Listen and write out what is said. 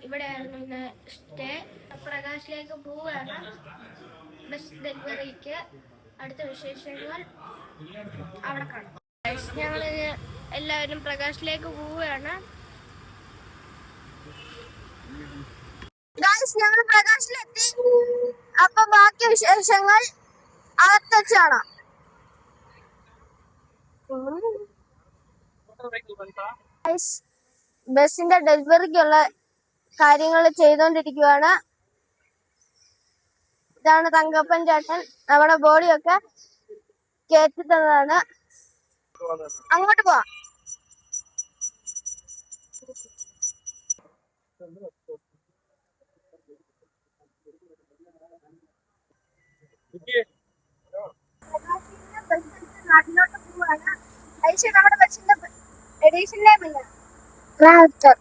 ഇവിടെയായിരുന്നു ഇന്ന് സ്റ്റേ. പ്രകാശിലേക്ക് പോവുകയാണ് ബസ് ഡെലിവറിക്ക്. അടുത്ത വിശേഷങ്ങൾ അവിടെ കാണാം. ഞങ്ങൾ എല്ലാവരും പ്രകാശിലേക്ക് പോവുകയാണ്. ഞങ്ങൾ പ്രകാശിലെത്തി. അപ്പൊ ബാക്കി വിശേഷങ്ങൾ അകത്ത് വെച്ചാണ്. ബസിന്റെ ഡെലിവറിക്കുള്ള കാര്യങ്ങൾ ചെയ്തോണ്ടിരിക്കുവാണ്. ഇതാണ് തങ്കപ്പൻ ചേട്ടൻ. നമ്മുടെ ബോഡിയൊക്കെ കയറ്റി തന്നതാണ്. അങ്ങോട്ട് പോവാം. നാട്ടിലോട്ട് പോവാണ്. നമ്മുടെ ബസിന്റെ എഡീഷനിലെ ട്രാക്ടർ